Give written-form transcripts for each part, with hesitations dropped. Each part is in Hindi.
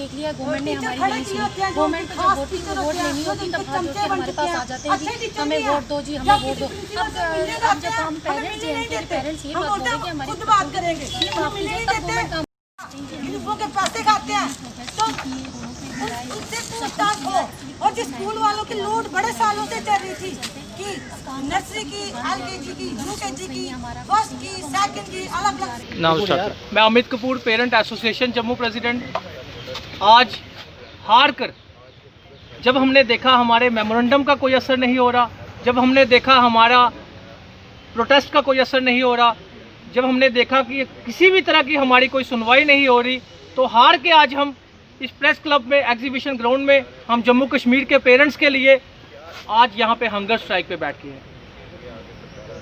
देख लिया गवर्नमेंट ने हमारी नहीं सुनी। गवर्नमेंट को जब वोट लेनी होती तब हाथ जोड़ के हमारे पास आ जाते हैं जी हमें वोट दो जी, हमें वोट दो। अब जब हम पेरेंट्स हैं, उनके पेरेंट्स ये बात बोले कि हमारी बात करेंगे के पैसे खाते हैं तो उससे पूछताछ हो। और जिस स्कूल वालों की लूट बड़े सालों से चल रही थी कि नर्सरी की, LKG की, UKG की, फर्स्ट की, सेकंड की, अलग अलग। Now start. मैं Amit Kapoor, parent association Jammu president. आज हार कर जब हमने देखा हमारे मेमोरेंडम का कोई असर नहीं हो रहा, जब हमने देखा हमारा प्रोटेस्ट का कोई असर नहीं हो रहा, जब हमने देखा कि किसी भी तरह की हमारी कोई सुनवाई नहीं हो रही, तो हार के आज हम इस प्रेस क्लब में, एग्जीबिशन ग्राउंड में, हम जम्मू कश्मीर के पेरेंट्स के लिए आज यहाँ पे हंगर स्ट्राइक पे बैठे हैं।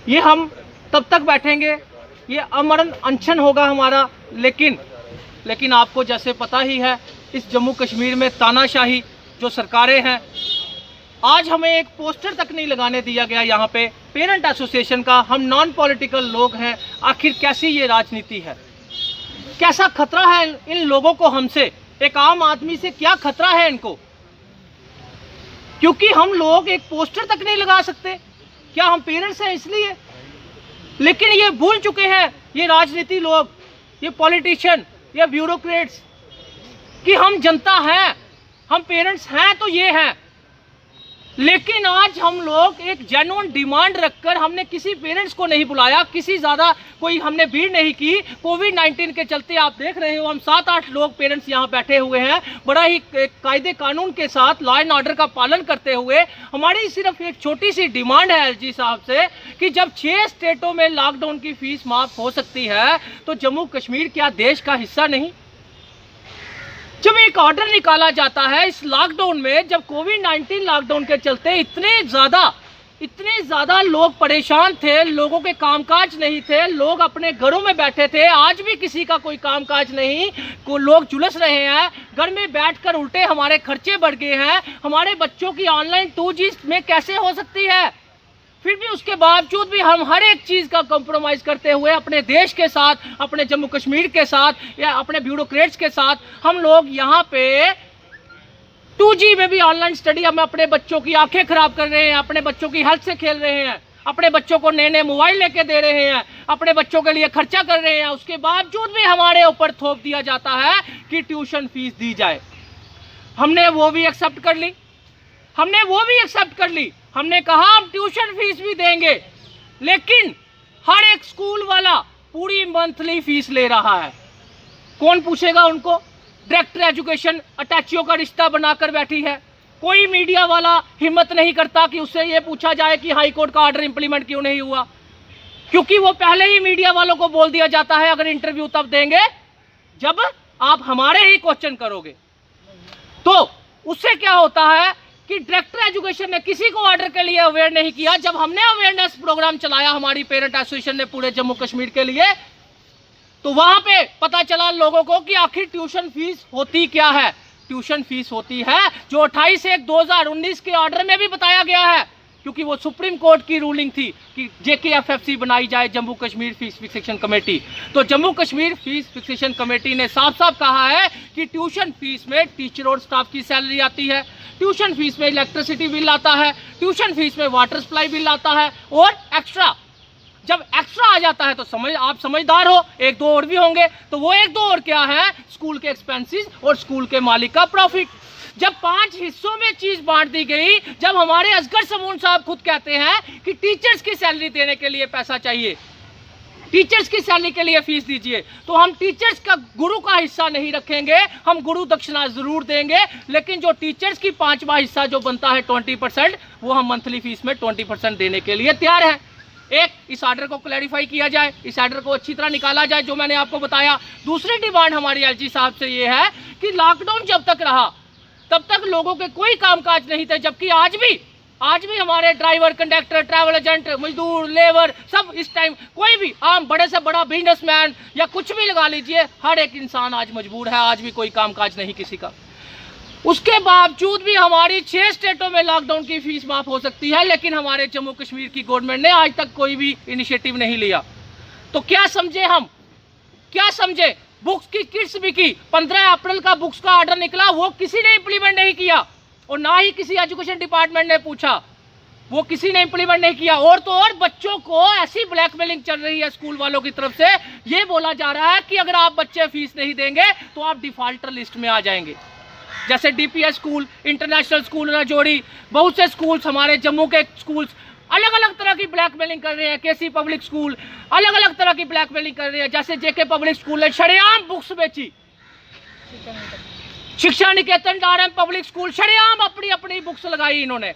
ये हम तब तक बैठेंगे, ये अमरण अनशन होगा हमारा। लेकिन आपको जैसे पता ही है, इस जम्मू कश्मीर में तानाशाही जो सरकारें हैं, आज हमें एक पोस्टर तक नहीं लगाने दिया गया यहाँ पे पेरेंट एसोसिएशन का। हम नॉन पॉलिटिकल लोग हैं। आखिर कैसी ये राजनीति है, कैसा खतरा है इन लोगों को हमसे, एक आम आदमी से क्या खतरा है इनको, क्योंकि हम लोग एक पोस्टर तक नहीं लगा सकते। क्या हम पेरेंट्स हैं इसलिए? लेकिन ये भूल चुके हैं ये राजनीति लोग, ये पॉलिटिशियन, ये ब्यूरोक्रेट्स कि हम जनता हैं, हम पेरेंट्स हैं तो ये हैं। लेकिन आज हम लोग एक जेन्युइन डिमांड रखकर हमने किसी पेरेंट्स को नहीं बुलाया, किसी ज़्यादा कोई हमने भीड़ नहीं की। कोविड-19 के चलते आप देख रहे हो हम 7-8 लोग पेरेंट्स यहाँ बैठे हुए हैं, बड़ा ही कायदे कानून के साथ, लॉ एंड ऑर्डर का पालन करते हुए। हमारी सिर्फ एक छोटी सी डिमांड है LG साहब से कि जब 6 स्टेटों में लॉकडाउन की फीस माफ़ हो सकती है तो जम्मू कश्मीर क्या देश का हिस्सा नहीं? जब एक ऑर्डर निकाला जाता है इस लॉकडाउन में, जब कोविड-19 लॉकडाउन के चलते इतने ज़्यादा लोग परेशान थे, लोगों के कामकाज नहीं थे, लोग अपने घरों में बैठे थे, आज भी किसी का कोई कामकाज नहीं, लोग झुलस रहे हैं घर में बैठकर, उल्टे हमारे खर्चे बढ़ गए हैं। हमारे बच्चों की ऑनलाइन 2G में कैसे हो सकती है? फिर भी उसके बावजूद भी हम हर एक चीज़ का कॉम्प्रोमाइज़ करते हुए अपने देश के साथ, अपने जम्मू कश्मीर के साथ या अपने ब्यूरोक्रेट्स के साथ हम लोग यहाँ पे 2G में भी ऑनलाइन स्टडी, हम अपने बच्चों की आंखें खराब कर रहे हैं, अपने बच्चों की हेल्थ से खेल रहे हैं, अपने बच्चों को नए नए मोबाइल लेके दे रहे हैं, अपने बच्चों के लिए खर्चा कर रहे हैं। उसके बावजूद भी हमारे ऊपर थोप दिया जाता है कि ट्यूशन फीस दी जाए। हमने वो भी एक्सेप्ट कर ली, हमने कहा हम ट्यूशन फीस भी देंगे, लेकिन हर एक स्कूल वाला पूरी मंथली फीस ले रहा है। कौन पूछेगा उनको? डायरेक्टर एजुकेशन अटैचियों का रिश्ता बनाकर बैठी है। कोई मीडिया वाला हिम्मत नहीं करता कि उससे ये पूछा जाए कि हाई कोर्ट का ऑर्डर इंप्लीमेंट क्यों नहीं हुआ, क्योंकि वो पहले ही मीडिया वालों को बोल दिया जाता है अगर इंटरव्यू तब देंगे जब आप हमारे ही क्वेश्चन करोगे। तो उससे क्या होता है कि डायरेक्टर एजुकेशन ने किसी को ऑर्डर के लिए अवेयर नहीं किया। जब हमने अवेयरनेस प्रोग्राम चलाया हमारी पेरेंट एसोसिएशन ने पूरे जम्मू कश्मीर के लिए, तो वहां पे पता चला लोगों को कि आखिर ट्यूशन फीस होती क्या है। ट्यूशन फीस होती है जो 28/1/2019 के ऑर्डर में भी बताया गया है, क्योंकि वो सुप्रीम कोर्ट की रूलिंग थी कि JKFFC बनाई जाए, Jammu Kashmir fees fixation committee. तो Jammu Kashmir fees fixation committee ने साफ साफ कहा है कि ट्यूशन फीस में टीचर और स्टाफ की सैलरी आती है, ट्यूशन फीस में इलेक्ट्रिसिटी बिल आता है, ट्यूशन फीस में वाटर सप्लाई बिल आता है, और एक्स्ट्रा जब एक्स्ट्रा आ जाता है तो आप समझदार हो, 1-2 और भी होंगे। तो वो 1-2 और क्या है? स्कूल के एक्सपेंसेस और स्कूल के मालिक का प्रॉफिट। जब 5 हिस्सों में चीज बांट दी गई, जब हमारे असगर समून साहब खुद कहते हैं कि टीचर्स की सैलरी देने के लिए पैसा चाहिए, टीचर्स की सैलरी के लिए फीस दीजिए, तो हम टीचर्स का गुरु का हिस्सा नहीं रखेंगे, हम गुरु दक्षिणा जरूर देंगे, लेकिन जो टीचर्स की 5वां हिस्सा जो बनता है 20%, वो हम मंथली फीस में 20% देने के लिए तैयार हैं। एक, इस आर्डर को क्लैरिफाई किया जाए, इस आर्डर को अच्छी तरह निकाला जाए जो मैंने आपको बताया। दूसरी डिमांड हमारी LG साहब से ये है कि लॉकडाउन जब तक रहा तब तक लोगों के कोई कामकाज नहीं थे, जबकि आज भी हमारे ड्राइवर, कंडक्टर, ट्रैवल एजेंट, मजदूर, लेबर, सब इस टाइम कोई भी आम बड़े से बड़ा बिजनेसमैन या कुछ भी लगा लीजिए, हर एक इंसान आज मजबूर है, आज भी कोई कामकाज नहीं किसी का। उसके बावजूद भी हमारी 6 स्टेटों में लॉकडाउन की फीस माफ हो सकती है, लेकिन हमारे जम्मू कश्मीर की गवर्नमेंट ने आज तक कोई भी इनिशिएटिव नहीं लिया। तो क्या समझे हम, क्या समझे बुक्स की किट्स भी की। 15 अप्रैल का बुक्स का ऑर्डर निकला, वो किसी ने इंप्लीमेंट नहीं किया और ना ही किसी एजुकेशन डिपार्टमेंट ने पूछा, वो किसी ने इंप्लीमेंट नहीं किया। और तो और बच्चों को ऐसी ब्लैकमेलिंग चल रही है स्कूल वालों की तरफ से, ये बोला जा रहा है कि अगर आप बच्चे फीस नहीं देंगे तो आप डिफॉल्टर लिस्ट में आ जाएंगे। जैसे DPS school, international school Rajouri, बहुत से स्कूल्स हमारे जम्मू के स्कूल्स अलग अलग तरह की ब्लैकमेलिंग कर रहे हैं। केसी पब्लिक स्कूल अलग अलग तरह की ब्लैकमेलिंग कर रहे हैं। जैसे जेके पब्लिक स्कूल ने शरेआम बुक्स बेची, शिक्षा निकेतन डारम पब्लिक स्कूल शरेआम अपनी अपनी बुक्स लगाई इन्होंने,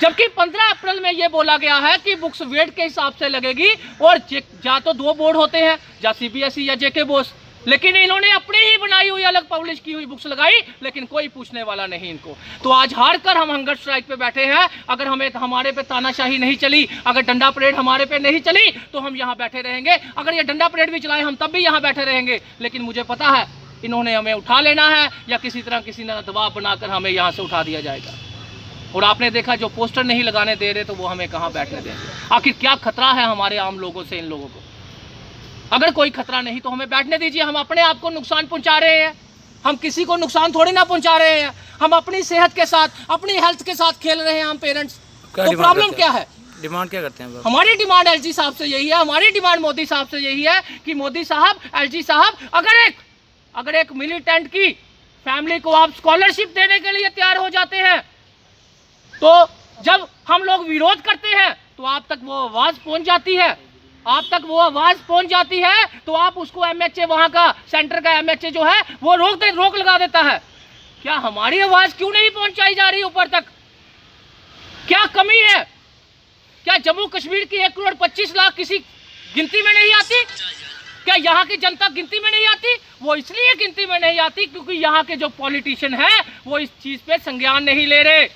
जबकि 15 अप्रैल में ये बोला गया है कि बुक्स वेट के हिसाब से लगेगी और या तो 2 बोर्ड होते हैं, या सीबीएसई या जेके बोस, लेकिन इन्होंने अपनी ही बनाई हुई अलग पब्लिश की हुई बुक्स लगाई, लेकिन कोई पूछने वाला नहीं इनको। तो आज हार कर हम हंगर स्ट्राइक पे बैठे हैं। अगर हमारे पे तानाशाही नहीं चली, अगर डंडा परेड हमारे पे नहीं चली तो हम यहाँ बैठे रहेंगे। अगर ये डंडा परेड भी चलाए हम तब भी यहाँ बैठे रहेंगे। लेकिन मुझे पता है इन्होंने हमें उठा लेना है या किसी ने दबाव बनाकर हमें यहाँ से उठा दिया जाएगा। और आपने देखा जो पोस्टर नहीं लगाने दे रहे तो वो हमें कहाँ बैठने देंगे। आखिर क्या खतरा है हमारे आम लोगों से इन लोगों को? अगर कोई खतरा नहीं तो हमें बैठने दीजिए। हम अपने आप को नुकसान पहुंचा रहे हैं, हम किसी को नुकसान थोड़ी ना पहुंचा रहे हैं। हम अपनी सेहत के साथ, अपनी हेल्थ के साथ खेल रहे हैं हम पेरेंट्स। तो प्रॉब्लम क्या है? डिमांड क्या करते हैं? हमारी डिमांड एलजी साहब से यही है, हमारी डिमांड मोदी साहब से यही है कि मोदी साहब, एलजी साहब, अगर एक मिलिटेंट की फैमिली को आप स्कॉलरशिप देने के लिए तैयार हो जाते हैं तो जब हम लोग विरोध करते हैं तो आप तक वो आवाज पहुंच जाती है, तो आप उसको एमएचए, वहां का सेंटर का एमएचए जो है वो रोक लगा देता है। क्या हमारी आवाज क्यों नहीं पहुंचाई जा रही ऊपर तक? क्या कमी है? क्या जम्मू कश्मीर की 1,25,00,000 किसी गिनती में नहीं आती? क्या यहाँ की जनता गिनती में नहीं आती? वो इसलिए गिनती में नहीं आती क्योंकि यहाँ के जो पॉलिटिशियन हैं वो इस चीज पे संज्ञान नहीं ले रहे।